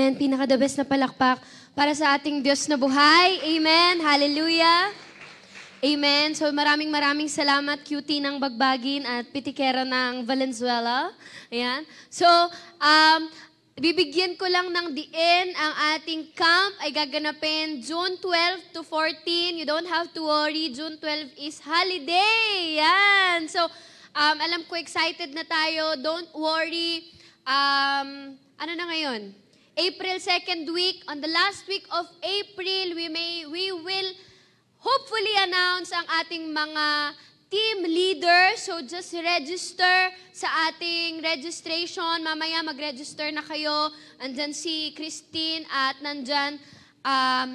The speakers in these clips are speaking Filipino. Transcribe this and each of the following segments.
Amen. Pinaka-the best na palakpak para sa ating Diyos na buhay. Amen. Hallelujah. Amen. So maraming salamat, QT ng Bagbagin at Pitikera ng Valenzuela. Ayan. So, bibigyan ko lang ng diin ang ating camp ay gaganapin June 12 to 14. You don't have to worry. June 12 is holiday. Yan. So, alam ko excited na tayo. Don't worry. Ano na ngayon? April 2nd week. On the last week of April, we will hopefully announce ang ating mga team leader. So just register sa ating registration. Mamaya mag-register na kayo. Andyan si Christine at nandyan,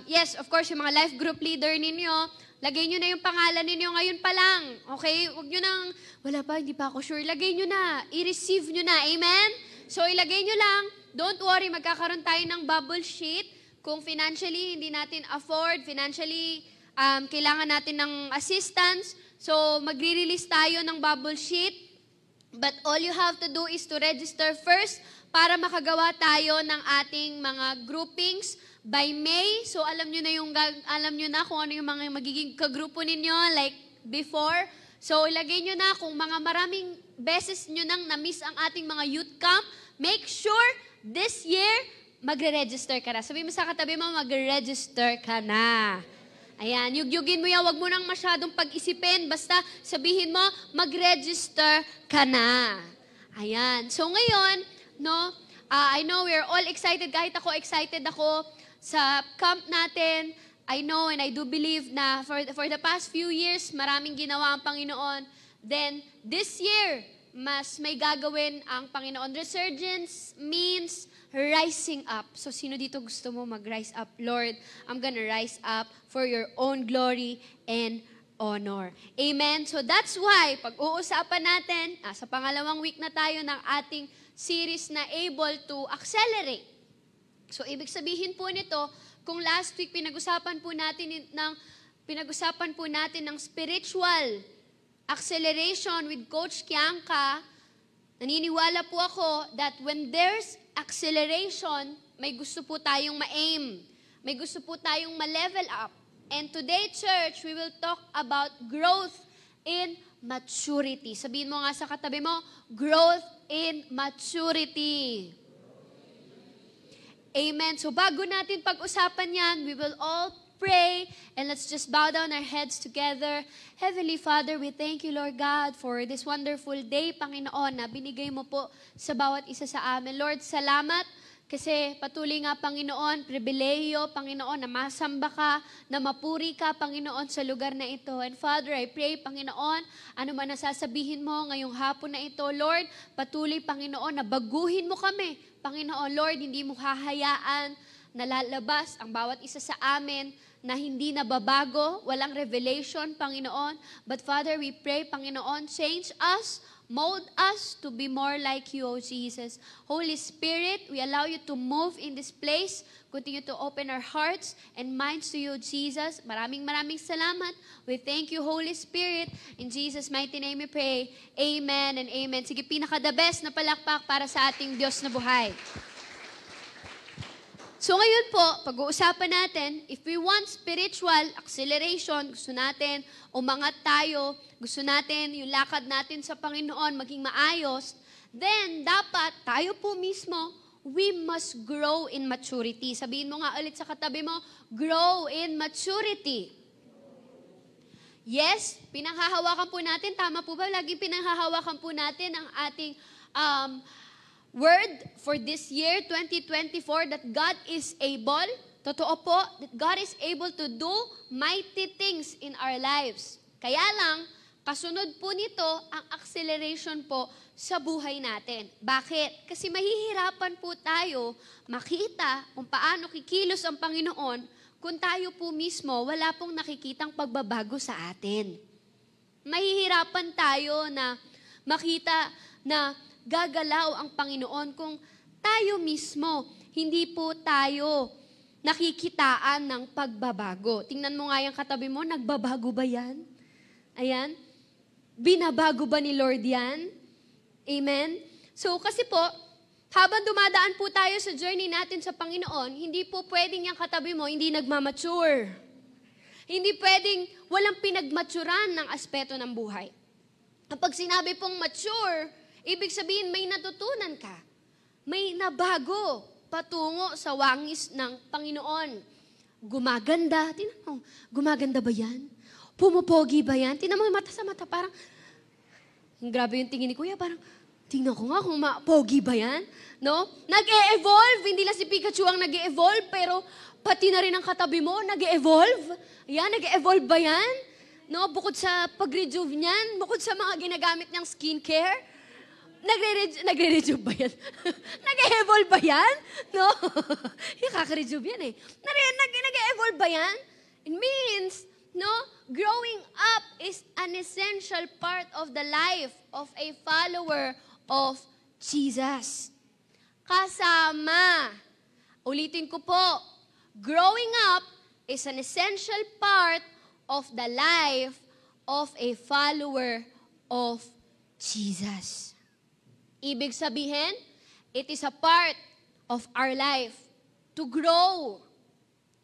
yes, of course, yung mga life group leader ninyo. Lagay nyo na yung pangalan ninyo ngayon pa lang. Okay? Huwag nyo nang, wala pa, hindi pa ako sure. Lagay nyo na. I-receive nyo na. Amen? So ilagay nyo lang. Don't worry, magkakaroon tayo ng bubble sheet. Kung financially hindi natin afford, financially kailangan natin ng assistance, so magre-release tayo ng bubble sheet. But all you have to do is to register first para makagawa tayo ng ating mga groupings by May. So alam nyo na kung ano yung mga magiging kagrupo ninyo like before. So ilagay nyo na kung mga maraming beses nyo nang na-miss ang ating mga youth camp, make sure this year magre-register ka na. Sabi mo sa katabi mo, magre-register ka na. Ayan, yugyugin mo yan, wag mo nang masyadong pag-isipin, basta sabihin mo, mag-register ka na. Ayan, so ngayon, no, I know we're all excited, kahit ako excited ako sa camp natin. I know and I do believe na for the past few years, maraming ginawa ang Panginoon. Then, this year, mas may gagawin ang Panginoon. Resurgence means rising up. So, sino dito gusto mo mag-rise up? Lord, I'm gonna rise up for your own glory and honor. Amen? So, that's why, pag-uusapan natin, sa pangalawang week na tayo ng ating series na Able to Accelerate. So, ibig sabihin po nito, kung last week pinag-usapan po natin ng spiritual acceleration with Coach Kiangka, naniniwala po ako that when there's acceleration, may gusto po tayong ma-aim. May gusto po tayong ma-level up. And today, church, we will talk about growth in maturity. Sabihin mo nga sa katabi mo, growth in maturity. Amen. So bago natin pag-usapan yan, we will all pray and let's just bow down our heads together. Heavenly Father, we thank you, Lord God, for this wonderful day, Panginoon, na binigay mo po sa bawat isa sa amin. Lord, salamat kasi patuloy nga, Panginoon, pribileyo, Panginoon, na masamba ka, na mapuri ka, Panginoon, sa lugar na ito. And Father, I pray, Panginoon, ano man nasasabihin mo ngayong hapon na ito, Lord, patuloy, Panginoon, na baguhin mo kami. Panginoon, Lord, hindi mo hahayaan na lalabas ang bawat isa sa amin na hindi nababago, walang revelation, Panginoon. But Father, we pray, Panginoon, change us, mold us to be more like you, O Jesus. Holy Spirit, we allow you to move in this place. Continue to open our hearts and minds to you, Jesus. Maraming salamat. We thank you, Holy Spirit. In Jesus' mighty name we pray. Amen and amen. Sige, pinaka-the best na palakpak para sa ating Diyos na buhay. So ngayon po, pag-uusapan natin, if we want spiritual acceleration, gusto natin umangat tayo, gusto natin yung lakad natin sa Panginoon maging maayos, then dapat tayo po mismo, we must grow in maturity. Sabihin mo nga ulit sa katabi mo, grow in maturity. Yes, pinanghahawakan po natin, tama po ba? Laging pinanghahawakan po natin ang ating word for this year, 2024, that God is able, totoo po, that God is able to do mighty things in our lives. Kaya lang, kasunod po nito ang acceleration po sa buhay natin. Bakit? Kasi mahihirapan po tayo makita kung paano kikilos ang Panginoon kung tayo po mismo wala pong nakikitang pagbabago sa atin. Mahihirapan tayo na makita na gagalaw ang Panginoon kung tayo mismo, hindi po tayo nakikitaan ng pagbabago. Tingnan mo nga yung katabi mo, nagbabago ba yan? Ayan. Binabago ba ni Lord yan? Amen? So kasi po, habang dumadaan po tayo sa journey natin sa Panginoon, hindi po pwedeng yung katabi mo, hindi nagmamature. Hindi pwedeng walang pinagmaturan ng aspeto ng buhay. Kapag sinabi pong mature, ibig sabihin may natutunan ka. May nabago patungo sa wangis ng Panginoon. Gumaganda. Tingnan mo, gumaganda ba yan? Pumupogi ba yan? Tingnan mo, mata sa mata, parang, grabe yung tingin ni Kuya, parang, tingnan ko nga kung pogi ba yan? No? Nag-e-evolve. Hindi lang si Pikachu ang nag-e-evolve, pero pati na rin ang katabi mo, nag-e-evolve. Yan, nag-e-evolve ba yan? No? Bukod sa pag-rejuve niyan, bukod sa mga ginagamit niyang skincare, nagre-rejuve ba yan? Nag-e-evolve ba yan? No? Yung kaka-rejuve yan eh. Nag-e-evolve ba yan? It means, no, growing up is an essential part of the life of a follower of Jesus. Kasama. Ulitin ko po, growing up is an essential part of the life of a follower of Jesus. Ibig sabihin, it is a part of our life to grow.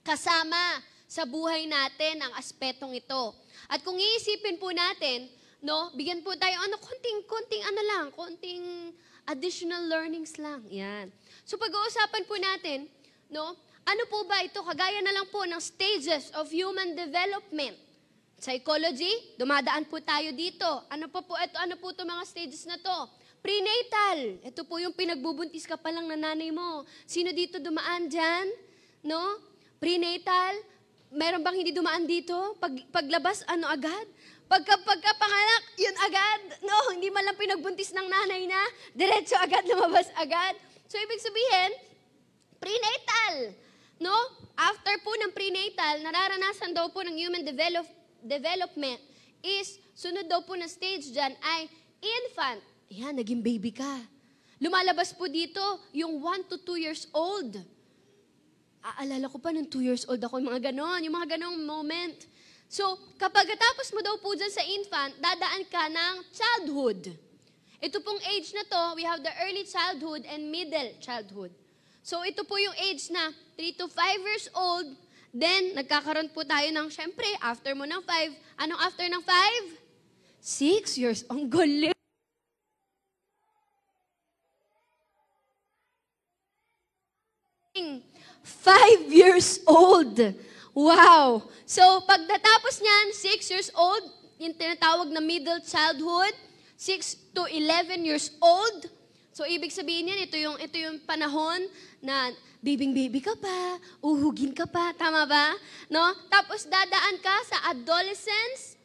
Kasama sa buhay natin ang aspetong ito. At kung iisipin po natin, no, bigyan po tayo, konting additional learnings lang. Yan. So pag-uusapan po natin, no, ano po ba ito? Kagaya na lang po ng stages of human development. Psychology, dumadaan po tayo dito. Ano po ito mga stages na to? Prenatal, ito po yung pinagbubuntis ka pa lang na nanay mo. Sino dito dumaan dyan? No? Prenatal, meron bang hindi dumaan dito? Paglabas, ano agad? Pagkapanganak, yun agad. No, hindi man lang pinagbuntis ng nanay na, diretso agad, lumabas agad. So, ibig sabihin, prenatal. No? After po ng prenatal, nararanasan daw po ng human development is, sunod daw po na stage dyan ay infant. Yan, naging baby ka. Lumalabas po dito yung 1 to 2 years old. Aalala ko pa nung 2 years old ako, yung mga ganong moment. So, kapag tapos mo daw po dyan sa infant, dadaan ka ng childhood. Ito pong age na to, we have the early childhood and middle childhood. So, ito po yung age na 3 to 5 years old, then nagkakaroon po tayo ng, syempre, after mo ng 5, anong after ng 5? 6 years. Ang galing! 5 years old. Wow! So, pagdatapos niyan, 6 years old, yung tinatawag na middle childhood, 6 to 11 years old. So, ibig sabihin yan, ito yung panahon na baby ka pa, uhugin ka pa, tama ba? No? Tapos, dadaan ka sa adolescence.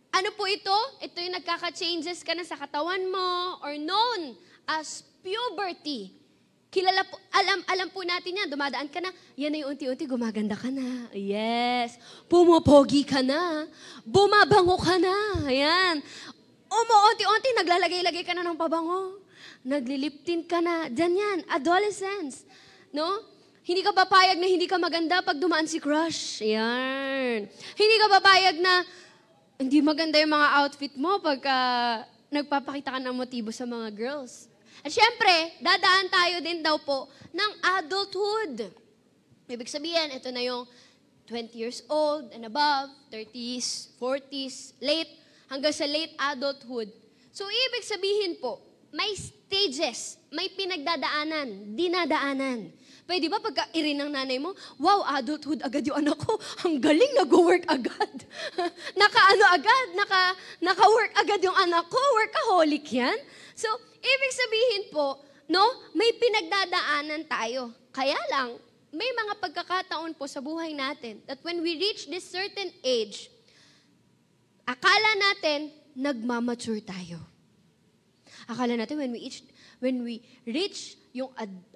Ano po ito? Ito yung nagkaka-changes ka na sa katawan mo or known as puberty. Kilala po, alam po natin yan, dumadaan ka na, yan ay unti-unti, gumaganda ka na. Yes. Pumopogi ka na. Bumabango ka na. Ayan. Unti-unti, naglalagay-lagay ka na ng pabango. Nagliliptin ka na. Diyan yan, adolescence. No? Hindi ka papayag na hindi ka maganda pag dumaan si crush. Ayan. Hindi ka papayag na hindi maganda yung mga outfit mo pagka nagpapakita ka ng motibo sa mga girls. At syempre, dadaan tayo din daw po ng adulthood. Ibig sabihin, ito na yung 20 years old and above, 30s, 40s, late, hanggang sa late adulthood. So, ibig sabihin po, may stages, may pinagdadaanan, dinadaanan. Pwede ba pagka-iri ng nanay mo, wow, adulthood agad yung anak ko, ang galing, nag-work agad. Naka-work agad yung anak ko, workaholic yan. So, ibig sabihin po, no, may pinagdadaanan tayo. Kaya lang, may mga pagkakataon po sa buhay natin that when we reach this certain age, akala natin, nagmamature tayo. Akala natin, when we reach yung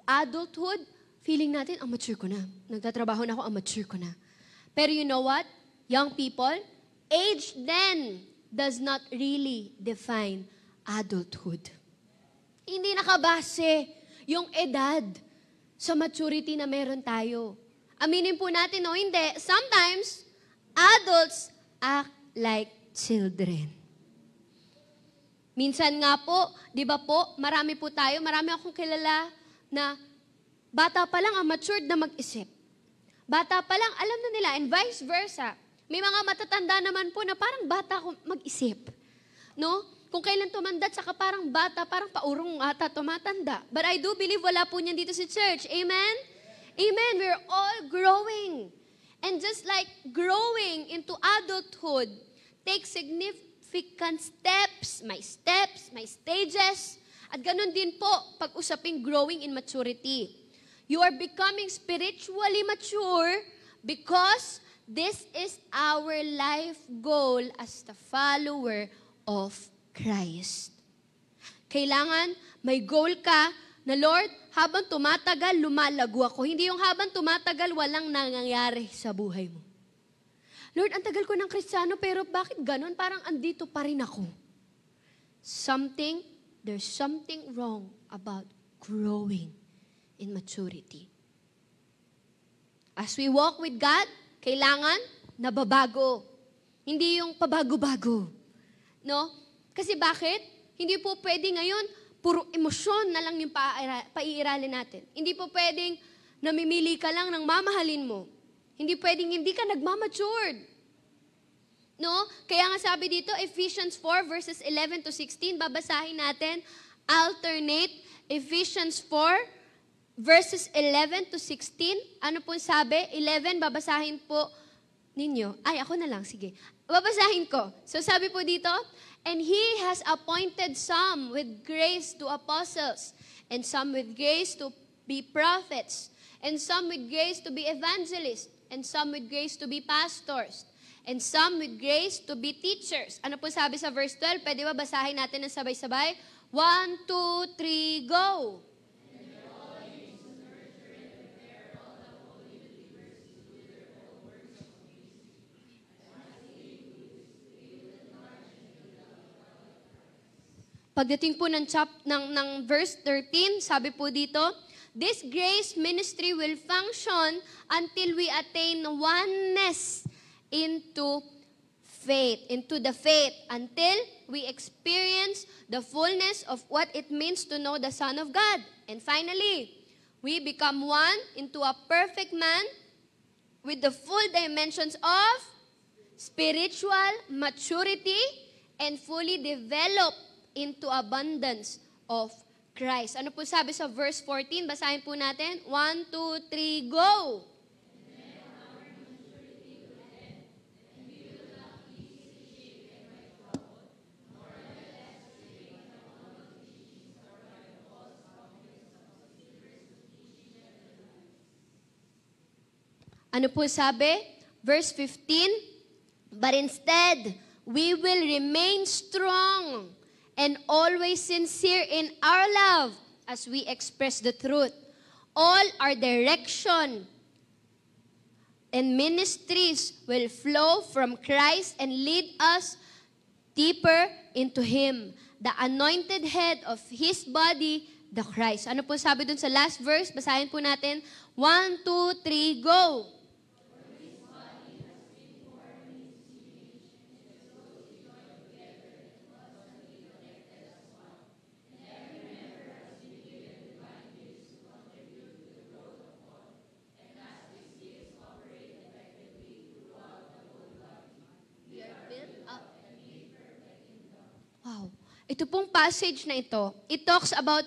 adulthood, feeling natin, ang mature ko na. Nagtatrabaho na ako, ang mature ko na. Pero you know what? Young people, age then does not really define adulthood. Hindi nakabase yung edad sa maturity na meron tayo. Aminin po natin o hindi, sometimes, adults act like children. Minsan nga po, di ba po, marami akong kilala, na bata pa lang ang matured na mag-isip. Bata pa lang, alam na nila, and vice versa. May mga matatanda naman po na parang bata mag-isip. No? Kung kailan tumanda, saka parang bata, parang paurong ata tumatanda. But I do believe wala po niyan dito sa church. Amen? Amen. We're all growing. And just like growing into adulthood takes significant steps, may stages, at ganun din po pag-usaping growing in maturity. You are becoming spiritually mature because this is our life goal as the follower of Christ. Kailangan may goal ka na, Lord, habang tumatagal, lumalago ako. Hindi yung habang tumatagal, walang nangyayari sa buhay mo. Lord, ang tagal ko ng Kristiyano, pero bakit ganun? Parang andito pa rin ako. There's something wrong about growing in maturity. As we walk with God, kailangan nababago. Hindi yung pabago-bago. No? Kasi bakit? Hindi po pwede ngayon, puro emosyon na lang yung paiiralin natin. Hindi po pwedeng namimili ka lang ng mamahalin mo. Hindi pwedeng hindi ka nagmamatured. No? Kaya nga sabi dito, Ephesians 4 verses 11 to 16, babasahin natin, alternate, Ephesians 4 verses 11 to 16. Ano po sabi? 11, babasahin po ninyo. Ay, ako na lang, sige. Babasahin ko. So sabi po dito, and He has appointed some with grace to apostles, and some with grace to be prophets, and some with grace to be evangelists, and some with grace to be pastors, and some with grace to be teachers. Ano po sabi sa verse 12? Pwede ba basahin natin ng sabay-sabay? 1, 2, 3, go! Pagdating po ng verse 13, sabi po dito, this grace ministry will function until we attain oneness into the faith, until we experience the fullness of what it means to know the Son of God. And finally, we become one into a perfect man with the full dimensions of spiritual maturity and fully developed into abundance of Christ. Ano po sabi sa verse 14? Basahin po natin. 1, 2, 3, go! Ano po sabi? Verse 15, but instead, we will remain strong and always sincere in our love as we express the truth. All our direction and ministries will flow from Christ and lead us deeper into Him, the anointed head of His body, the Christ. Ano po sabi dun sa last verse? Basahin po natin. 1, 2, 3, go! Wow. Ito pong passage na ito, it talks about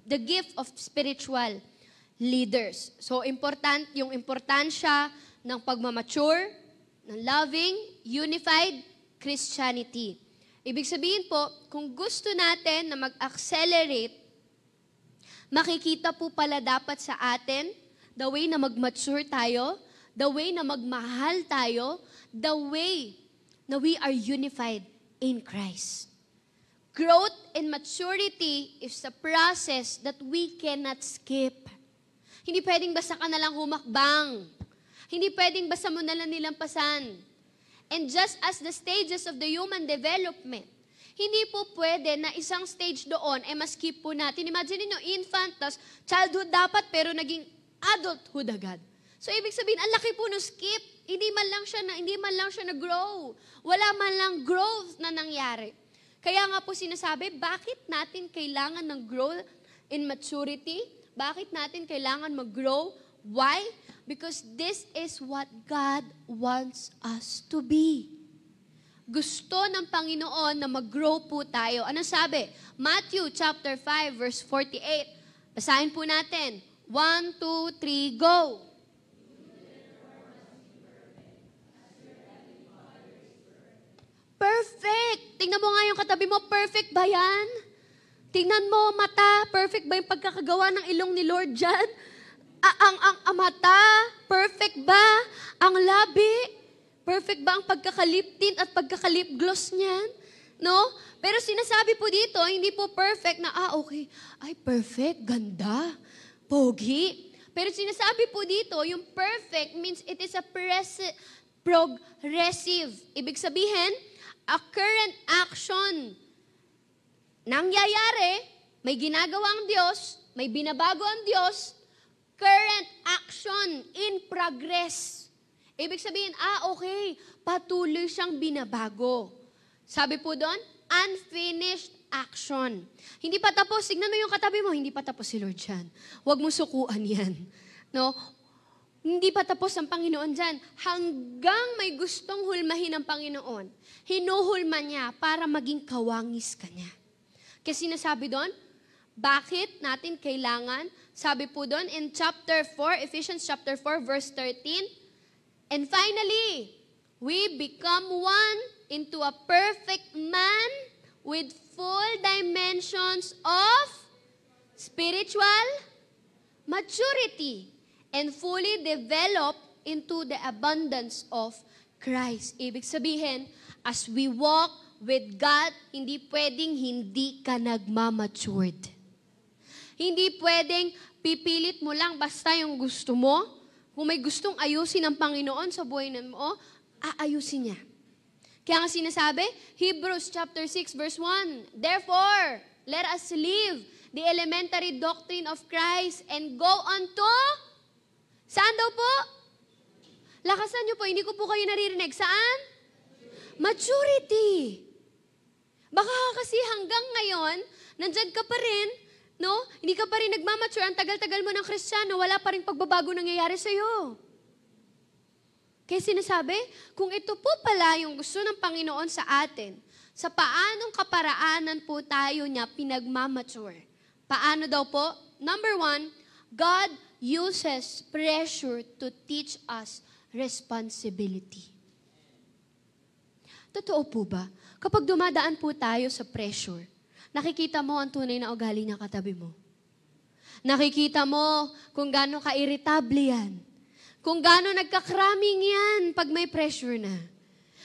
the gift of spiritual leaders. So, yung importansya ng pagmamature, ng loving, unified Christianity. Ibig sabihin po, kung gusto natin na mag-accelerate, makikita po pala dapat sa atin, the way na mag-mature tayo, the way na magmahal tayo, the way na we are unified in Christ. Growth and maturity is a process that we cannot skip. Hindi pwedeng basta ka na lang humakbang. Hindi pwedeng basta mo na lang nilampasan. And just as the stages of the human development, hindi po pwede na isang stage doon ay ma-skip po natin. Imagine niyo, infant, tas childhood dapat, pero naging adulthood agad. So, ibig sabihin, ang laki po ng skip. Hindi man lang siya na-grow. Wala man lang growth na nangyari. Kaya nga po sinasabi, bakit natin kailangan ng growth in maturity? Bakit natin kailangan mag-grow? Why? Because this is what God wants us to be. Gusto ng Panginoon na mag-grow po tayo. Ano sabi? Matthew chapter 5 verse 48. Basahin po natin. 1, 2, 3, go! Perfect! Tingnan mo nga yung katabi mo, perfect ba yan? Tingnan mo, mata, perfect ba yung pagkakagawa ng ilong ni Lord dyan? Ang mata, perfect ba? Ang labi, perfect ba ang pagkakalip tint at pagkakalip gloss niyan? No? Pero sinasabi po dito, hindi po perfect na, okay, ay perfect, ganda, pogi. Pero sinasabi po dito, yung perfect means it is a progressive. Ibig sabihin, a current action. Nangyayari, may ginagawa ang Diyos, may binabago ang Diyos, current action in progress. Ibig sabihin, okay, patuloy siyang binabago. Sabi po doon, unfinished action. Hindi pa tapos, tignan mo yung katabi mo, hindi pa tapos si Lord dyan. Huwag mo sukuan yan. No? Hindi pa tapos ang Panginoon dyan. Hanggang may gustong hulmahin ng Panginoon, hinuhulma niya para maging kawangis ka niya. Kasi sinasabi doon, bakit natin kailangan, sabi po doon in chapter 4, Ephesians chapter 4, verse 13, and finally, we become one into a perfect man with full dimensions of spiritual maturity and fully develop into the abundance of Christ. Ibig sabihin, as we walk with God, hindi pwedeng hindi ka nagmamatured. Hindi pwedeng pipilit mo lang basta yung gusto mo. Kung may gustong ayusin ng Panginoon sa buhay mo, aayusin niya. Kaya nga sinasabi, Hebrews chapter 6 verse 1, therefore, let us leave the elementary doctrine of Christ and go on to saan daw po? Lakasan niyo po, hindi ko po kayo naririnig. Saan? Maturity. Baka kasi hanggang ngayon, nandyan ka pa rin, no? Hindi ka pa rin nagmamature, ang tagal-tagal mo ng Kristiyano, wala pa rin pagbabago nangyayari sa'yo. Kaya sinasabi, kung ito po pala yung gusto ng Panginoon sa atin, sa paanong kaparaanan po tayo niya pinagmamature. Paano daw po? Number 1, God uses pressure to teach us responsibility. Totoo po ba? Kapag dumadaan po tayo sa pressure, nakikita mo ang tunay na ugali ng katabi mo. Nakikita mo kung gaano ka-irritable yan. Kung gaano nagkakraming yan pag may pressure na.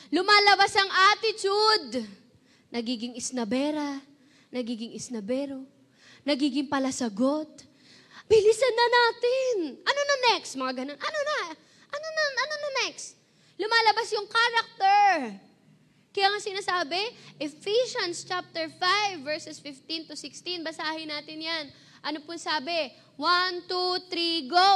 Lumalabas ang attitude. Nagiging isnabera, nagiging isnabero, nagiging palasagot. Bilisan na natin. Ano na next? Mga ganun. Ano na next? Lumalabas yung character. Kaya nga sinasabi, Ephesians chapter 5, verses 15 to 16, basahin natin yan. Ano po sabi? 1, 2, 3, go!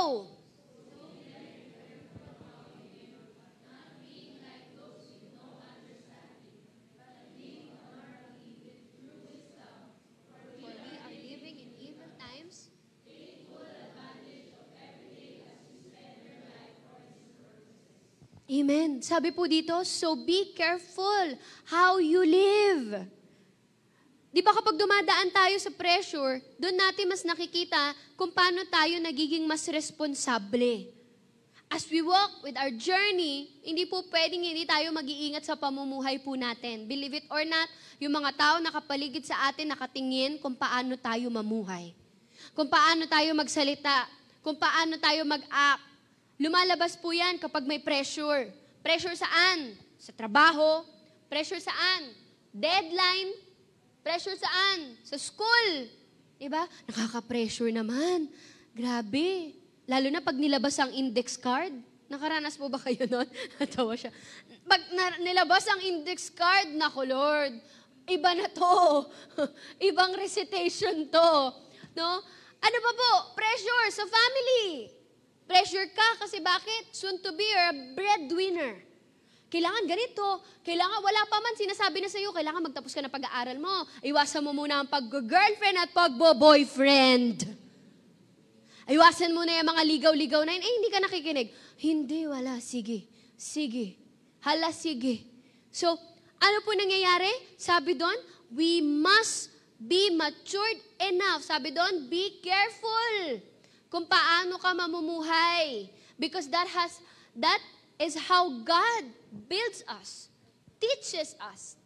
Amen. Sabi po dito, so be careful how you live. Di ba kapag dumadaan tayo sa pressure, doon natin mas nakikita kung paano tayo nagiging mas responsable. As we walk with our journey, hindi po pwedeng hindi tayo mag-iingat sa pamumuhay po natin. Believe it or not, yung mga tao nakapaligid sa atin nakatingin kung paano tayo mamuhay. Kung paano tayo magsalita. Kung paano tayo mag-act. Lumalabas po yan kapag may pressure. Pressure saan? Sa trabaho. Pressure saan? Deadline. Pressure saan? Sa school. Diba? Nakaka-pressure naman. Grabe. Lalo na pag nilabas ang index card. Nakaranas po ba kayo nun? Natawa siya. Pag nilabas ang index card, naku Lord, iba na to. Ibang recitation to. No? Ano pa po? Pressure sa family. Pressure ka kasi bakit? Soon to be a breadwinner. Kailangan ganito. Kailangan, wala pa man sinasabi na sa'yo, kailangan magtapos ka na pag-aaral mo. Iwasan mo muna ang pag-girlfriend at pag-boyfriend. Iwasan mo na yung mga ligaw-ligaw na yun. Eh, hindi ka nakikinig. Hindi, wala. Sige. Sige. Hala, sige. So, ano po nangyayari? Sabi doon, we must be matured enough. Sabi doon, be careful kung paano ka mamumuhay. Because that is how God builds us, teaches us.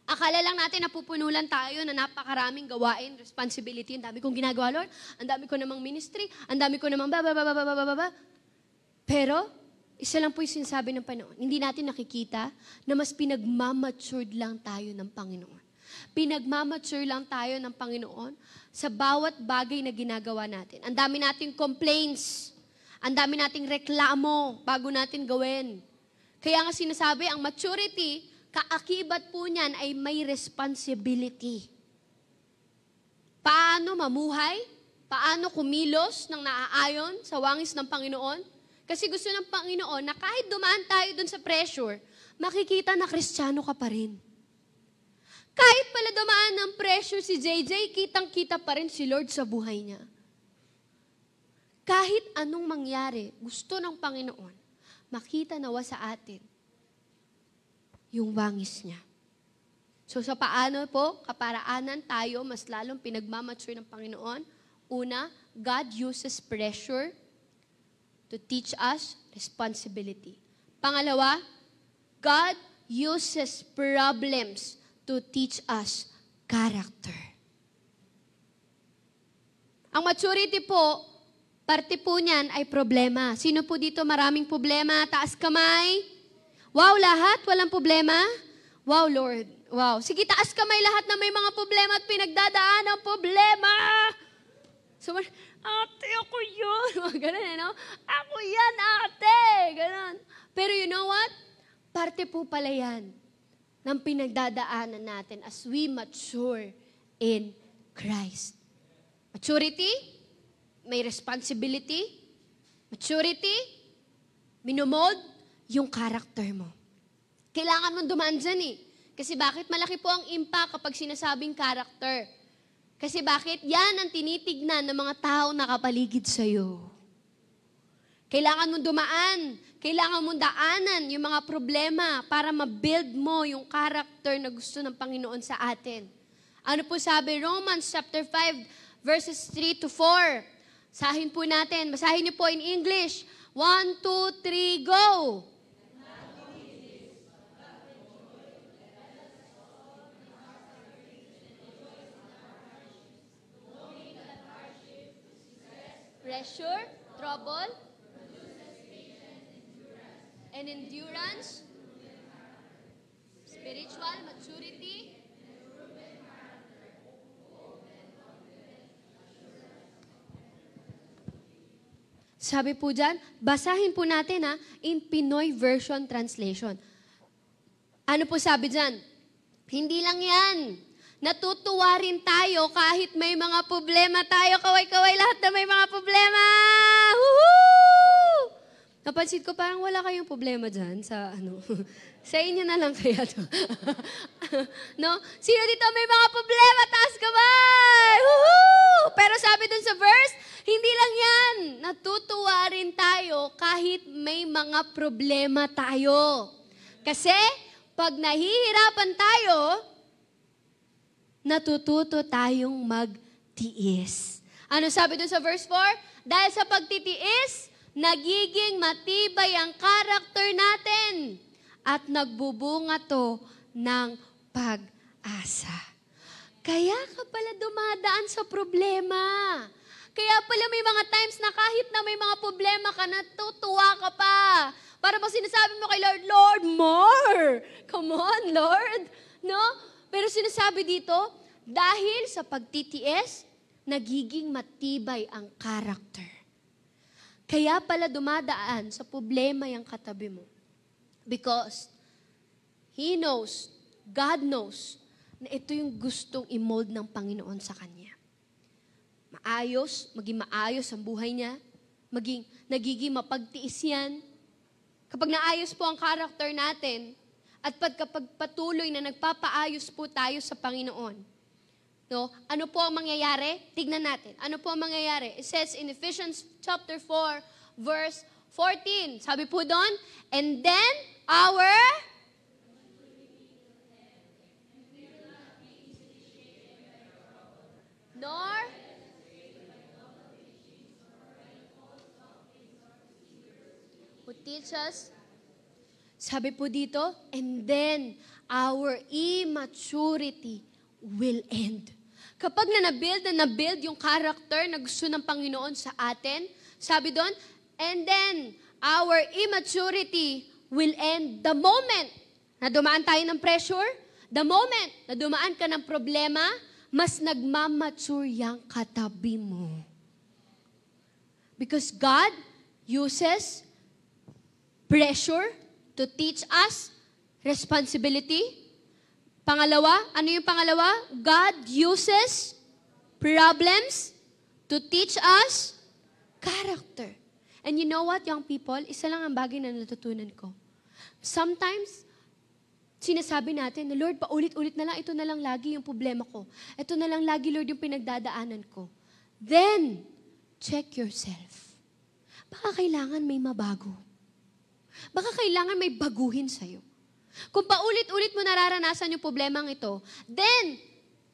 Akala lang natin napupunulan tayo na napakaraming gawain, responsibility. Ang dami kong ginagawa, Lord. Ang dami ko namang ministry. Ang dami ko namang Pero, isa lang po yung sinasabi ng Panginoon. Hindi natin nakikita na mas pinagmamatured lang tayo ng Panginoon. Pinagmamature lang tayo ng Panginoon sa bawat bagay na ginagawa natin. Ang dami nating complaints. Ang dami nating reklamo bago natin gawin. Kaya nga sinasabi, ang maturity, kaakibat po niyan ay may responsibility. Paano mamuhay? Paano kumilos ng naaayon sa wangis ng Panginoon? Kasi gusto ng Panginoon na kahit dumaan tayo dun sa pressure, makikita na Kristiyano ka pa rin. Kahit pala dumaan ng pressure si JJ, kitang-kita pa rin si Lord sa buhay niya. Kahit anong mangyari, gusto ng Panginoon, makita nawa sa atin yung wangis niya. So sa paano po, kaparaanan tayo, mas lalong pinagmamature ng Panginoon. Una, God uses pressure to teach us responsibility. Pangalawa, God uses problems to teach us character. Ang maturity po, parte po niyan ay problema. Sino po dito maraming problema? Taas kamay. Wow, lahat? Walang problema? Wow, Lord. Wow. Sige, taas kamay lahat na may mga problema at pinagdadaan ng problema. So, ate, ako yun. Ganun, no? Ako yan, ate. Ganun. Pero you know what? Parte po pala yan ng pinagdadaanan natin as we mature in Christ. Maturity, may responsibility. Maturity, minomold yung character mo. Kailangan mong dumaan dyan eh. Kasi bakit malaki po ang impact kapag sinasabing character? Kasi bakit yan ang tinitignan ng mga tao nakapaligid sa'yo. Kailangan mong dumaan. Kailangan mong daanan yung mga problema para ma-build mo yung character na gusto ng Panginoon sa atin. Ano po sabi? Romans chapter 5, verses 3 to 4. Basahin po natin. Basahin niyo po in English. 1, 2, 3, go! Pressure, trouble, and endurance, spiritual maturity, sabi po dyan, basahin po natin in Pinoy Version Translation. Ano po sabi dyan? Hindi lang yan. Natutuwa rin tayo kahit may mga problema tayo. Kaway-kaway lahat na may mga problema. Woohoo! Napansin ko parang wala kayong problema dyan sa sa inyo na lang kaya to. No? Sino dito may mga problema? Taas kamay! Woohoo! Pero sabi dun sa verse, hindi lang yan. Natutuwa rin tayo kahit may mga problema tayo. Kasi pag nahihirapan tayo, natututo tayong magtiis. Ano sabi dun sa verse 4? Dahil sa pagtitiis, nagiging matibay ang karakter natin at nagbubunga to ng pag-asa. Kaya ka pala dumadaan sa problema. Kaya pala may mga times na kahit na may mga problema ka, natutuwa ka pa. Para bang sinasabi mo kay Lord, Lord, more! Come on, Lord! No? Pero sinasabi dito, dahil sa pagtitiis, nagiging matibay ang character. Kaya pala dumadaan sa problema yung katabi mo. Because He knows, God knows, na ito yung gustong i-mold ng Panginoon sa Kanya. Maging maayos ang buhay niya, nagiging mapagtiis yan. Kapag naayos po ang character natin, at kapag patuloy na nagpapaayos po tayo sa Panginoon, No? Ano po ang mangyayari? Tignan natin. Ano po ang mangyayari? It says in Ephesians chapter 4, verse 14. Sabi po doon, and then our nor who teach us. Sabi po dito, and then our immaturity will end. Kapag na-build yung character na gusto ng Panginoon sa atin, sabi doon, and then our immaturity will end the moment na dumaan tayo ng pressure, the moment na dumaan ka ng problema, mas nagmamature yung katabi mo. Because God uses pressure to teach us responsibility. Pangalawa, ano yung pangalawa? God uses problems to teach us character. And you know what, young people? Isa lang ang bagay na natutunan ko. Sometimes, sinasabi natin na, Lord, paulit-ulit na lang, ito na lang lagi yung problema ko. Ito na lang lagi, Lord, yung pinagdadaanan ko. Then, check yourself. Baka kailangan may mabago. Baka kailangan may baguhin sa'yo. Kung paulit-ulit mo nararanasan yung problemang ito, then,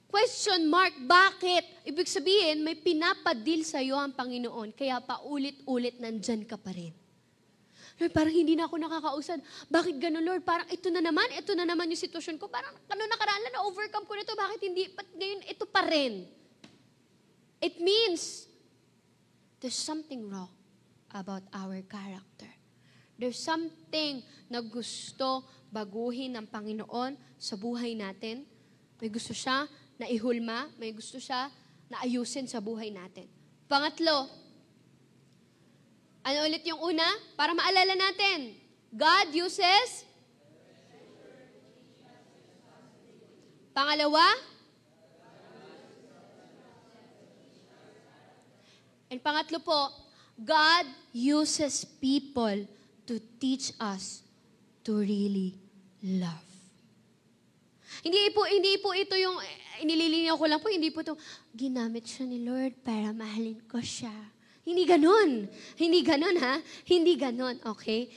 question mark, bakit? Ibig sabihin, may pinapadil sa'yo ang Panginoon, kaya paulit-ulit nandyan ka pa rin. Lord, parang hindi na ako nakakausad. Bakit gano'n, Lord? Parang ito na naman yung sitwasyon ko. Parang nakaraan lang, na-overcome ko na ito. Bakit hindi? Ba't ngayon ito pa rin? It means, there's something wrong about our character. There's something na gusto baguhin ng Panginoon sa buhay natin. May gusto siya na ihulma, may gusto siya na ayusin sa buhay natin. Pangatlo, ano ulit yung una? Para maalala natin, God uses. Pangalawa, and pangatlo po, God uses people to teach us to really love. Hindi po ito yung, inililinaw ko lang po, hindi po ito, ginamit siya ni Lord para mahalin ko siya. Hindi ganun. Hindi ganun, ha? Hindi ganun, okay?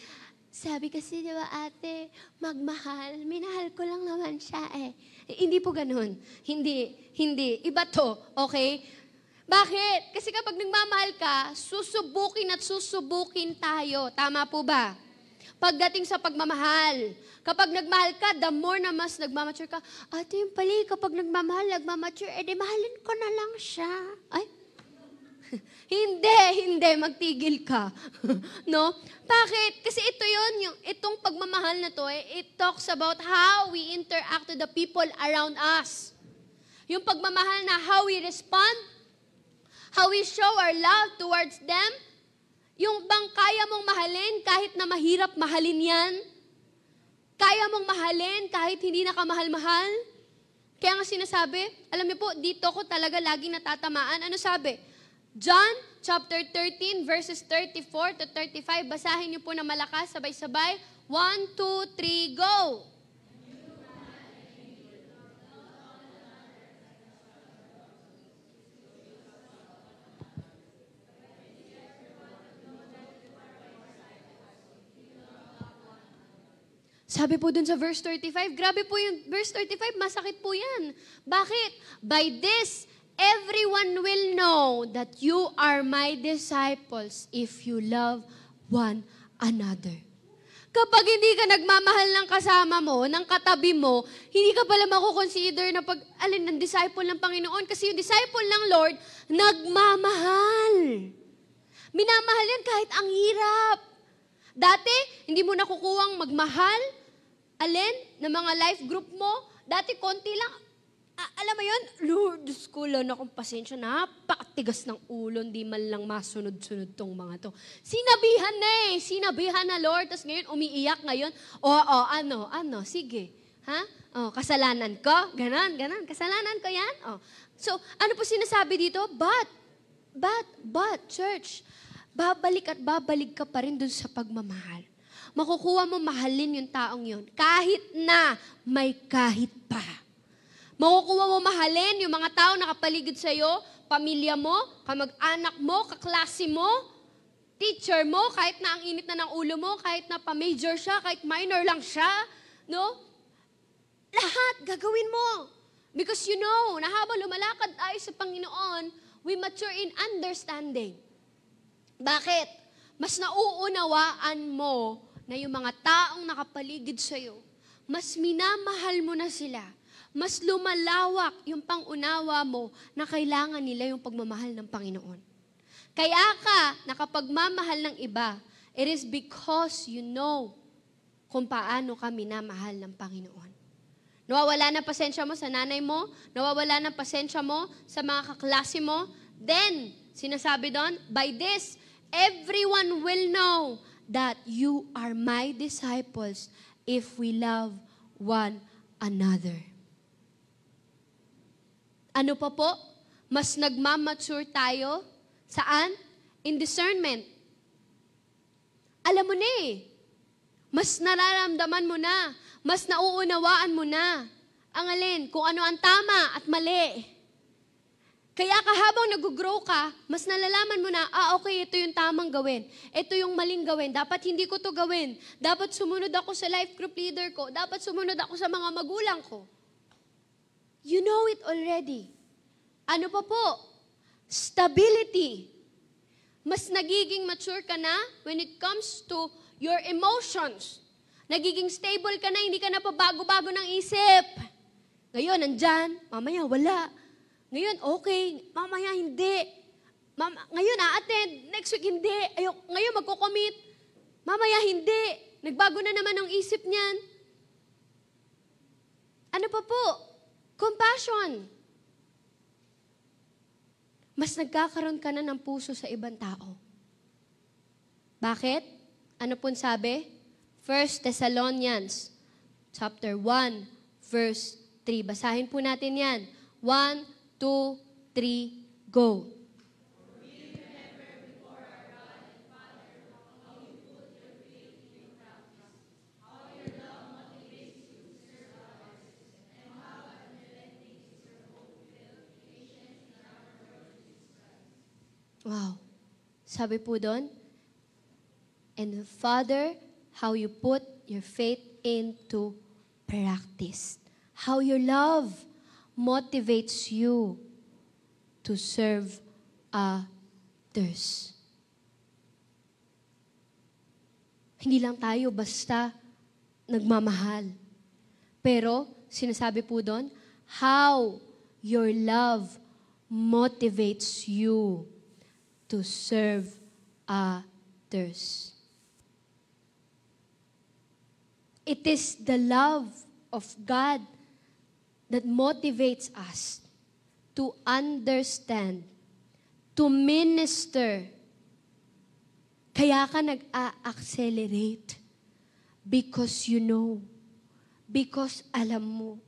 Sabi kasi, di ba, ate, magmahal. Minahal ko lang naman siya, eh. Hindi po ganun. Hindi. Iba to, okay? Bakit? Kasi kapag nagmamahal ka, susubukin at susubukin tayo. Tama po ba? Pagdating sa pagmamahal, kapag nagmahal ka, the more na mas nagmamature ka, ate, yung pali, kapag nagmamature, edi mahalin ko na lang siya. Ay, hindi, magtigil ka. No? Bakit? Kasi ito yun, itong pagmamahal na to, it talks about how we interact to the people around us. Yung pagmamahal na how we respond, how we show our love towards them, yung bang kaya mong mahalin kahit na mahirap mahalin yan, kaya mong mahalin kahit hindi na kamahal-mahal. Kaya nga sinasabi, alam niyo po, dito ko talaga lagi natatamaan. Ano sabi? John chapter 13 verses 34 to 35. Basahin niyo po na malakas, sabay-sabay. 1, 2, 3, go! Sabi po dun sa verse 35, grabe po yung verse 35, masakit po yan. Bakit? By this, everyone will know that you are my disciples if you love one another. Kapag hindi ka nagmamahal ng kasama mo, ng katabi mo, hindi ka pala makukonsider na alin ng disciple ng Panginoon. Kasi yung disciple ng Lord, nagmamahal. Minamahal yan kahit ang hirap. Dati, hindi mo nakukuhang magmahal, alin, ng mga life group mo. Dati, konti lang. Alam mo yun, Lord, Diyos ko, lang akong pasensya, napakatigas ng ulo, di man lang masunod-sunod tong mga to. Sinabihan na Lord, tapos ngayon umiiyak ngayon, sige, ha? Kasalanan ko, ganon, kasalanan ko yan. So, ano po sinasabi dito? But, church, babalik at babalik ka pa rin dun sa pagmamahal. Makukuha mo mahalin yung taong yun, kahit na may kahit pa. Makukuha mo mahalin yung mga tao nakapaligid sa'yo, pamilya mo, kamag-anak mo, kaklase mo, teacher mo, kahit na ang init na ng ulo mo, kahit na pa-major siya, kahit minor lang siya, no? Lahat gagawin mo. Because you know, na habang lumalakad tayo sa Panginoon, we mature in understanding. Bakit? Mas nauunawaan mo na yung mga taong nakapaligid sa'yo, mas minamahal mo na sila. Mas lumalawak yung pangunawa mo na kailangan nila yung pagmamahal ng Panginoon. Kaya ka nakapagmamahal ng iba, it is because you know kung paano ka minamahal ng Panginoon. Nawawala na pasensya mo sa nanay mo, nawawala na pasensya mo sa mga kaklase mo, then, sinasabi doon, by this, everyone will know that you are my disciples if we love one another. Ano pa po? Mas nagmamature tayo. Saan? In discernment. Alam mo na eh. Mas nararamdaman mo na. Mas nauunawaan mo na. Ang alin, kung ano ang tama at mali. Kaya habang nag-grow ka, mas nalalaman mo na, okay, ito yung tamang gawin. Ito yung maling gawin. Dapat hindi ko to gawin. Dapat sumunod ako sa life group leader ko. Dapat sumunod ako sa mga magulang ko. You know it already. Ano pa po? Stability. Mas nagiging mature ka na when it comes to your emotions. Nagiging stable ka na, hindi ka na pabago-bago ng isip. Ngayon, nandyan. Mamaya, wala. Ngayon, okay. Mamaya, hindi. Ngayon, a-attend. Next week, hindi. Ngayon, magko-commit. Mamaya, hindi. Nagbago na naman ang isip niyan. Ano pa po? Compassion. Mas nagkakaroon ka na ng puso sa ibang tao. Bakit? Ano pong sabi? 1 Thessalonians chapter 1, verse 3. Basahin po natin yan. 1, 2, 3, go. Wow. Sabi po doon, and Father, how you put your faith into practice. How your love motivates you to serve others. Hindi lang tayo basta nagmamahal. Pero, sinasabi po doon, how your love motivates you to serve others. It is the love of God that motivates us to understand, to minister. Kaya ka nag-a-accelerate because you know, because alam mo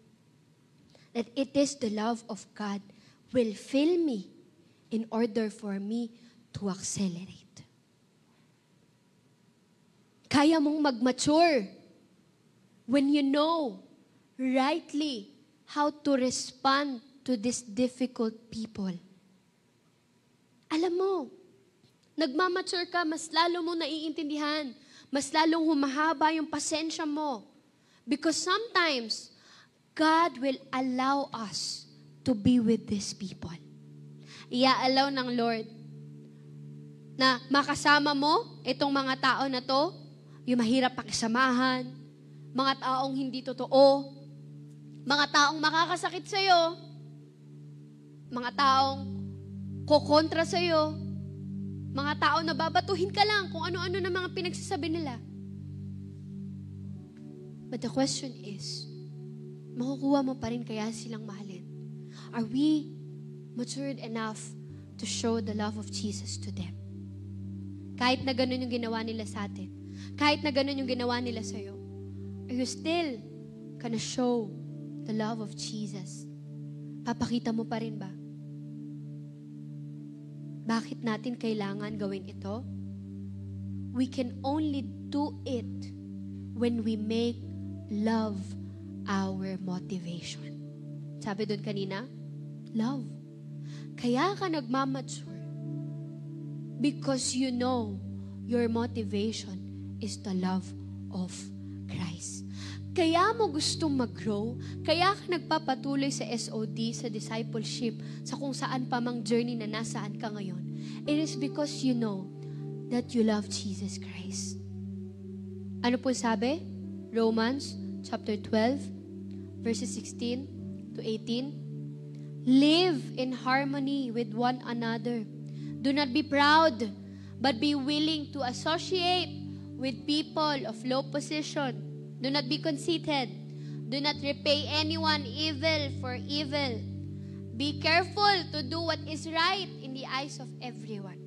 that it is the love of God will fill me in order for me to accelerate. Kaya mong mag-mature when you know rightly how to respond to these difficult people. Alam mo, nagmamature ka, mas lalo mo naiintindihan, mas lalong humahaba yung pasensya mo. Because sometimes, God will allow us to be with these people. Ia-allow ng Lord na makasama mo itong mga tao na to, yung mahirap pakisamahan, mga taong hindi totoo, mga taong makakasakit sa'yo, mga taong kukontra sa'yo, mga taong nababatuhin ka lang kung ano-ano na mga pinagsasabi nila. But the question is, makukuha mo pa rin kaya silang mahalin? Are we matured enough to show the love of Jesus to them? Kahit na ganun yung ginawa nila sa atin, kahit na ganun yung ginawa nila sa'yo, are you still gonna show the love of Jesus? Papakita mo pa rin ba? Bakit natin kailangan gawin ito? We can only do it when we make love our motivation. Sabi doon kanina, love. Kaya ka nagmamature because you know your motivation is the love of Christ. Kaya mo gustong mag-grow, kaya ka nagpapatuloy sa SOD, sa discipleship, sa kung saan pa mang journey na nasaan ka ngayon. It is because you know that you love Jesus Christ. Ano po sabi? Romans chapter 12, verses 16 to 18. Live in harmony with one another. Do not be proud, but be willing to associate with people of low position. Do not be conceited. Do not repay anyone evil for evil. Be careful to do what is right in the eyes of everyone.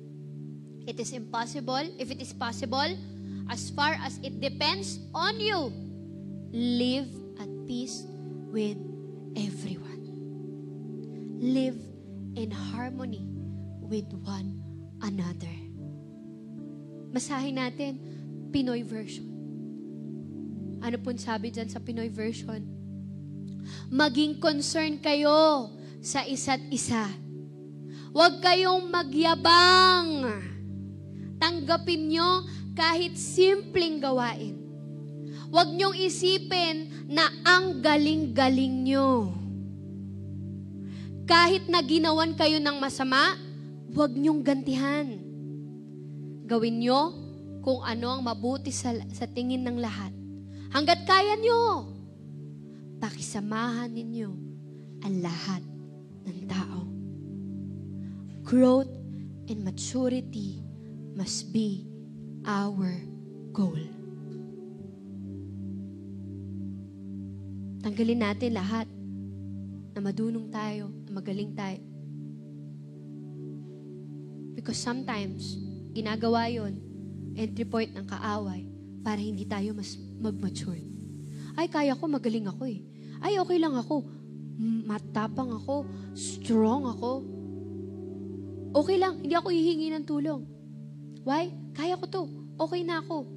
It is impossible, if it is possible, as far as it depends on you, live at peace with everyone. Live in harmony with one another. Masahin natin, Pinoy version. Ano pong sabi dyan sa Pinoy version? Maging concern kayo sa isa't isa. Huwag kayong magyabang. Tanggapin nyo kahit simpleng gawain. Huwag nyong isipin na ang galing-galing nyo. Kahit na ginawan kayo ng masama, huwag nyong gantihan. Gawin nyo kung ano ang mabuti sa tingin ng lahat. Hanggat kaya nyo, pakisamahan ninyo ang lahat ng tao. Growth and maturity must be our goal. Tanggalin natin lahat na madunong tayo, na magaling tayo. Because sometimes, ginagawa yon, entry point ng kaaway, para hindi tayo mas mag-mature. Ay, kaya ko, magaling ako eh. Ay, okay lang ako. Matapang ako, strong ako. Okay lang, hindi ako hihingi ng tulong. Why? Kaya ko to. Okay na ako.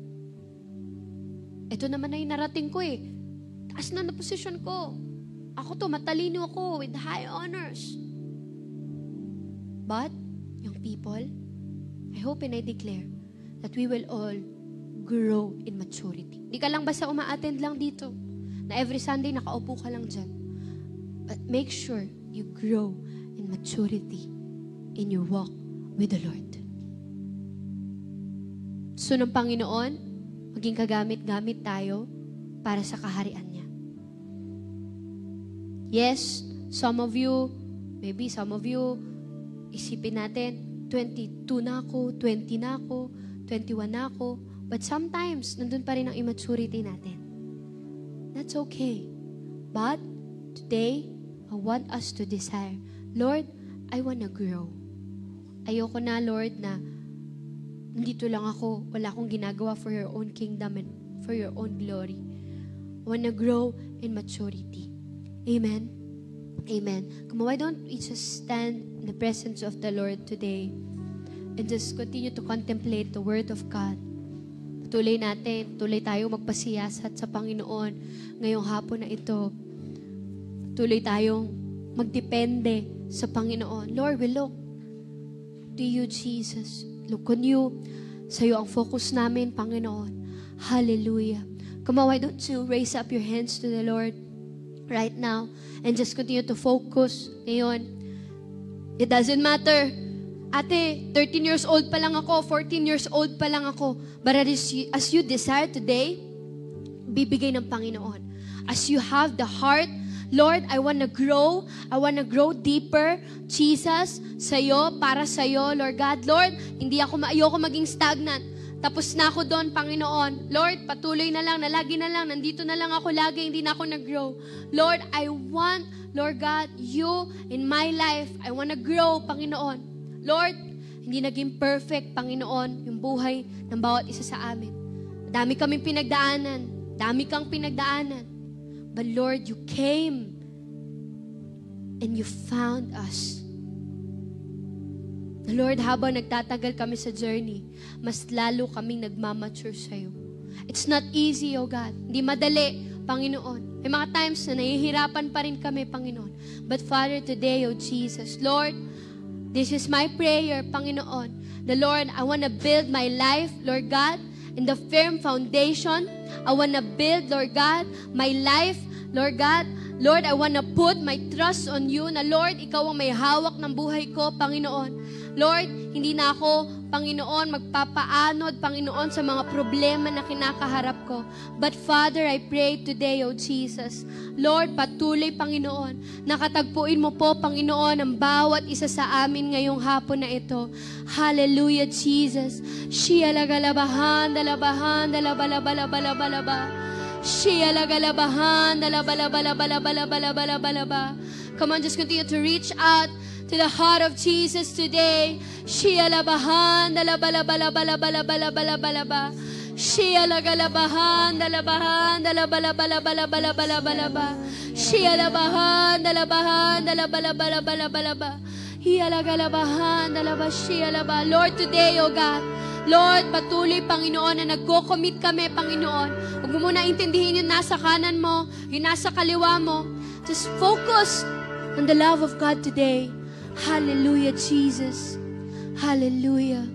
Ito naman na yung narating ko eh. Taas na position ko. Ako to, matalino ako with high honors. But, young people, I hope and I declare that we will all grow in maturity. Di ka lang basta uma-attend lang dito. Na every Sunday nakaupo ka lang dyan. But make sure you grow in maturity in your walk with the Lord. So ng Panginoon, maging kagamit-gamit tayo para sa kaharian niya. Yes, some of you, maybe some of you, isipin natin, 22 na ako, 20 na ako, 21 na ako, but sometimes, nandun pa rin ang immaturity natin. That's okay. But, today, I want us to desire, Lord, I want to grow. Ayoko na, Lord, na nandito lang ako, wala akong ginagawa for your own kingdom and for your own glory. I want to grow in maturity. Amen? Amen. Come on, why don't we just stand in the presence of the Lord today and just continue to contemplate the Word of God. Tuloy tayo magpasiyasat sa Panginoon ngayong hapon na ito. Tuloy tayong magdepende sa Panginoon. Lord, we look to you, Jesus. Look on you. Sa'yo ang focus namin, Panginoon. Hallelujah. Come on, why don't you raise up your hands to the Lord right now and just continue to focus ngayon. It doesn't matter. Ate, 13 years old pa lang ako, 14 years old pa lang ako. But as you desire today, bibigay ng Panginoon. As you have the heart, Lord, I want to grow. I want to grow deeper. Jesus, sa'yo, para sa'yo, Lord God. Lord, ayoko maging stagnant. Tapos na ako doon, Panginoon. Lord, patuloy na lang, nandito na lang ako lagi, hindi na ako nag-grow. Lord, I want, Lord God, you in my life. I want to grow, Panginoon. Lord, hindi naging perfect, Panginoon, yung buhay ng bawat isa sa amin. Dami kaming pinagdaanan. Dami kang pinagdaanan. But Lord, you came and you found us. Lord, habang nagtatagal kami sa journey, mas lalo kaming nagmamature sa'yo. It's not easy, oh God. Hindi madali. Panginoon. May mga times na nahihirapan pa rin kami, Panginoon. But Father, today, O Jesus, Lord, this is my prayer, Panginoon. The Lord, I want to build my life, Lord God, in the firm foundation. I want to build, Lord God, my life, Lord God. Lord, I want to put my trust on you na Lord, ikaw ang may hawak ng buhay ko, Panginoon. Lord, hindi na ako, Panginoon, magpapaanod, Panginoon, sa mga problema na kinakaharap ko. But Father, I pray today, O Jesus, Lord, patuloy, Panginoon, nakatagpuin mo po, Panginoon, ang bawat isa sa amin ngayong hapon na ito. Hallelujah, Jesus. Shiyalagalabahan, dalabahan, dalabalabalabalaba. Come on, just continue to reach out to the heart of Jesus today. Shiyalabahan, dalabalabalabalabalabalabalabalaba. Shiyalagalabahan, dalabahan, dalabalabalabalabalabalaba. Shiyalabahan, dalabahan, dalabalabalabalaba. Hiyalagalabahan, dalabashiyalaba. Lord, today, O God, Lord, patuloy, Panginoon, na nagko-commit kami, Panginoon. Huwag mo muna intindihin yung nasa kanan mo, yung nasa kaliwa mo. Just focus on the love of God today. Hallelujah, Jesus. Hallelujah.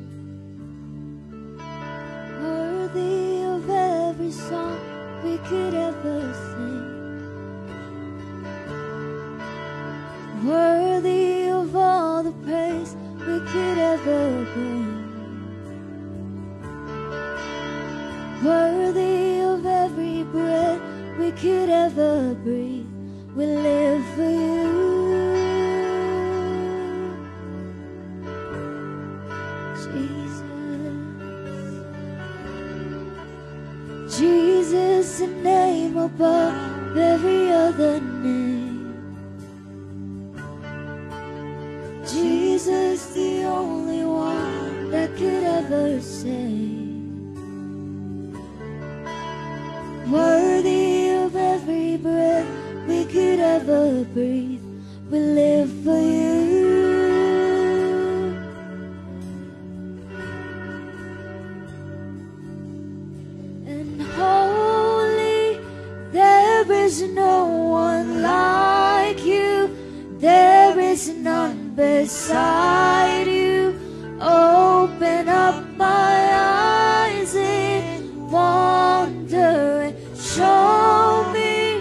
Worthy of every song we could ever sing. Worthy of all the praise we could ever bring. Worthy of every breath we could ever breathe. We live for you. Jesus. Jesus, the name above every other name. Jesus, the only one that could ever save. Worthy of every breath we could ever breathe. We live for you. And holy, there is no one like you. There is none beside you. Open up my eyes in wonder and show me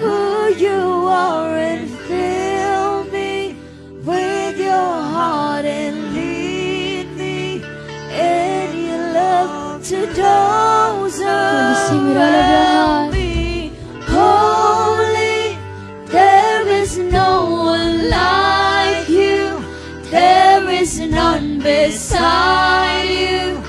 who you are, and fill me with your heart and lead me in your love to those around me. Holy, there is no one like you. There is none beside you.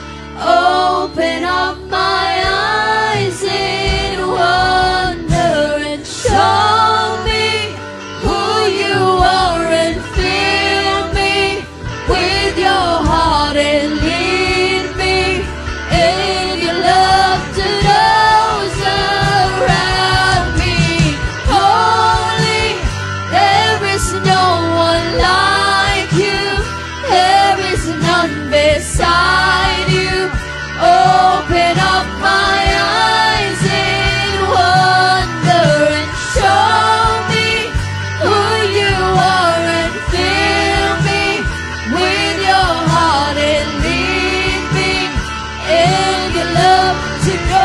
Open up my eyes in wonder and show me who you are, and fill me with your heart and lead me in your love to those around me. Holy, there is no one like you. There is none beside you. Open up my eyes in wonder and show me who you are, and fill me with your heart and lead me in your love to go.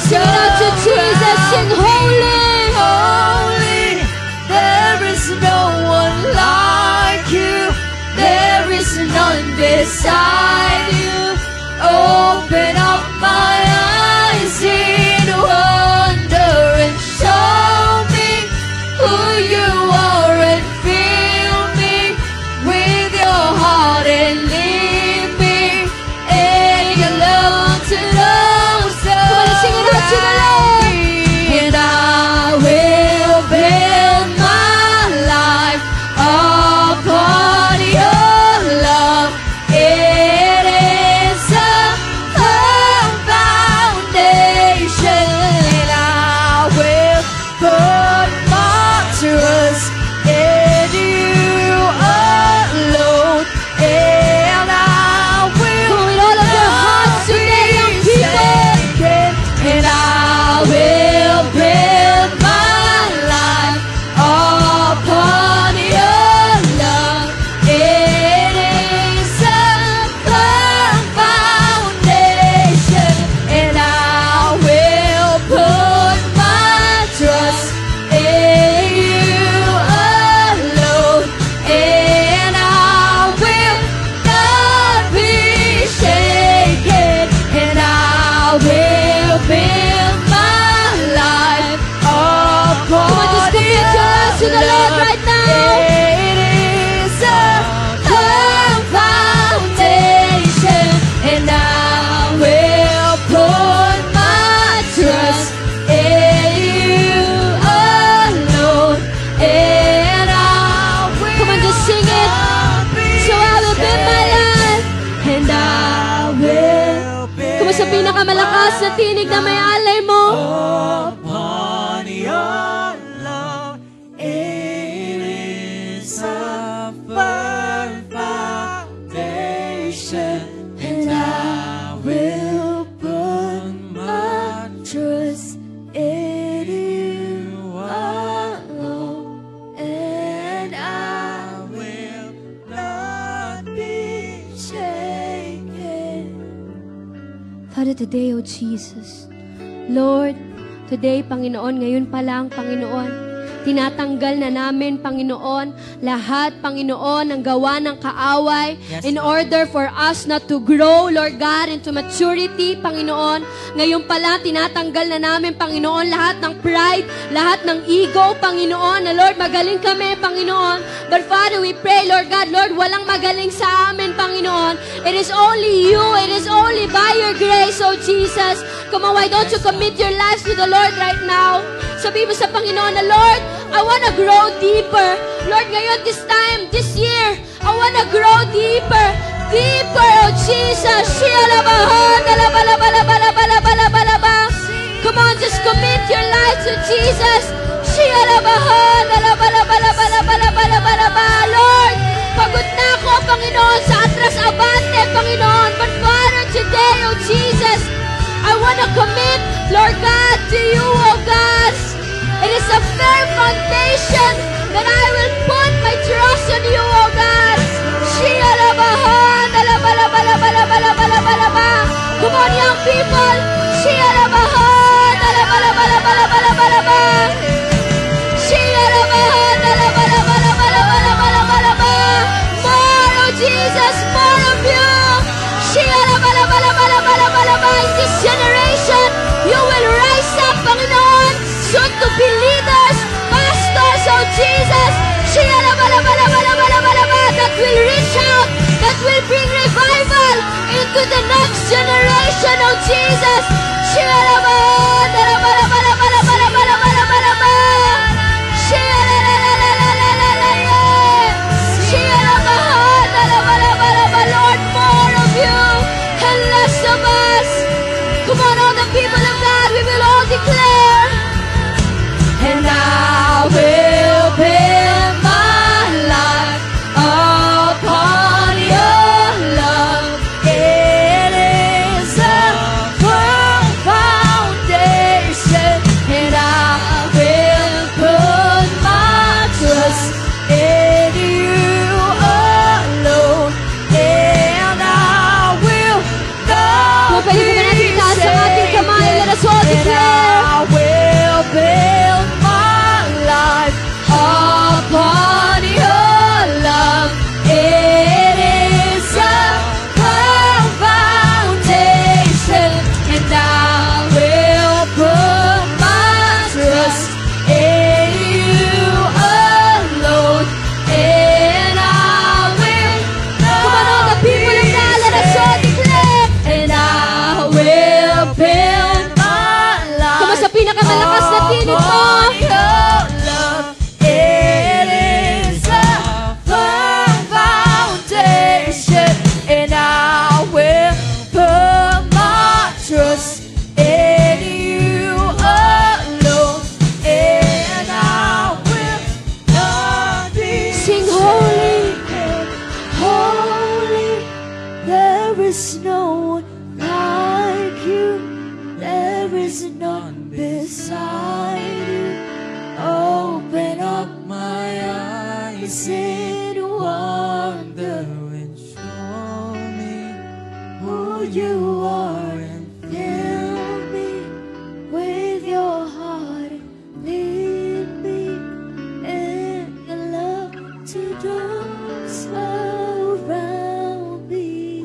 Sing out to Jesus, sing holy. Holy, there is no one like you. There is none beside you. Open up my eyes in wonder and show me who you are, and fill me with your heart and lead me in your love to those around me. And I will build my life upon your love. It is a malakas na tinig na may alay mo. Upon your love, it is a firm foundation, and I will put my Trust in you alone, and I will not be shaken. Father, today, O Jesus, Lord, today, Panginoon, ngayon pa lang, Panginoon, tinatanggal na namin, Panginoon, lahat, Panginoon, ng gawa ng kaaway in order for us not to grow, Lord God, into maturity, Panginoon. Ngayon pala, tinatanggal na namin, Panginoon, lahat ng pride, lahat ng ego, Panginoon, na Lord, magaling kami, Panginoon. But Father, we pray, Lord God, Lord, walang magaling sa amin, Panginoon. It is only you, it is only by your grace, oh Jesus. Come on, why don't you commit your lives to the Lord right now? Sabihin mo sa Panginoon na, Lord, I wanna grow deeper. Lord, ngayon, this time, this year, I wanna grow deeper. Deeper, oh Jesus. Come on, just commit your life to Jesus. Lord, pagod na ako, Panginoon, sa atras abante, Panginoon. But Father, today, oh Jesus, I wanna commit, Lord God, to you, oh God. It is a firm foundation that I will put my trust on you, oh God. Come on, young people. More, oh Jesus, more of you. In this generation, you will rise up, Panginoon, soon to be leaders, pastors, oh Jesus, that will reach out, that will bring revival into the next generation, oh Jesus. Lord, more of you and less of us. Come on, all the people of God, we will all declare. And I will build my life upon your love. It is a firm foundation, and I will put my trust in you alone, and I will not be shaken. Let us all declare. I will build my life upon your love. It is a firm foundation, and I will put my trust in you alone, and I will not. Come on, all the people of God, let us all declare. And I will build my life. Come on, sa pinakamalakas na tinig mo. It is a firm foundation, and I will put my trust in you alone, and I will not be Sing holy. holy. There is no one like you. There is none beside you. Open up my eyes in wonder and show me who you are, and fill me with your heart and lead me in your love to those around me.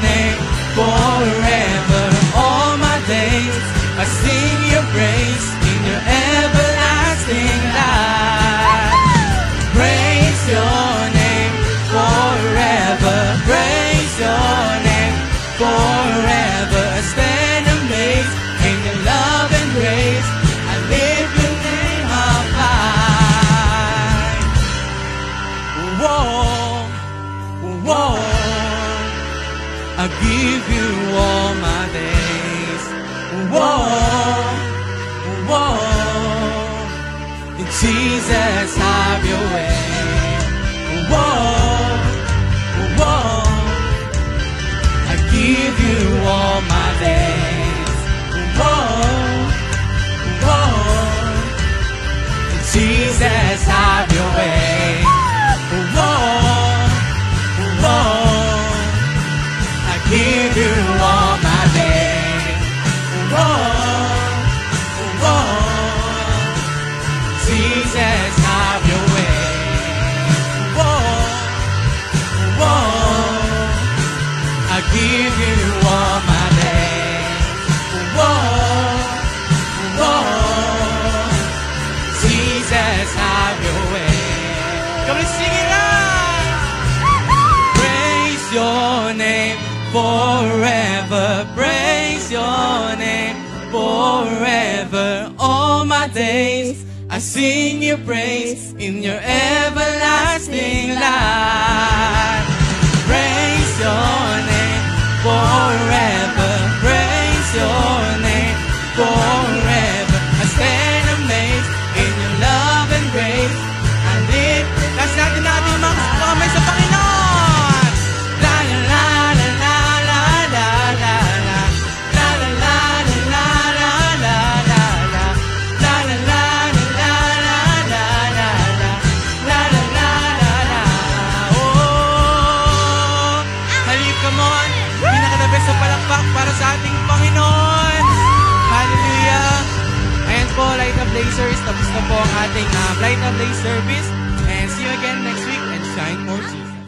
forever. I stand amazed in your love and grace. I lift your name up high. Whoa, whoa, I give you all my days. Whoa, whoa, Jesus, have your way. Whoa, whoa, I give you all my days. Whoa, whoa, Jesus, have your way. Whoa, whoa, I give you all my days. Whoa, whoa, Jesus, have your way. Whoa, whoa, I give you all my days. Whoa, whoa, Jesus, have your way. Come on, sing it out. Praise your name forever. Praise your name forever. All my days I sing your praise in your everlasting light. Praise your name forever. Praise your name forever. I stand amazed in your love and grace. And it, that's natin mga kamay sa Panginoon. La la la la la la la la la. La la la la la la la la la. La la la la la la la la. La la la la la. Oh, halika, come on. Pinaka-the best sa palakpak para sa ating Panginoon. Hallelujah. Ayan po, Light of Blazers. Tapos na po ang ating Light of Blaze service. And see you again next week and shine more Jesus.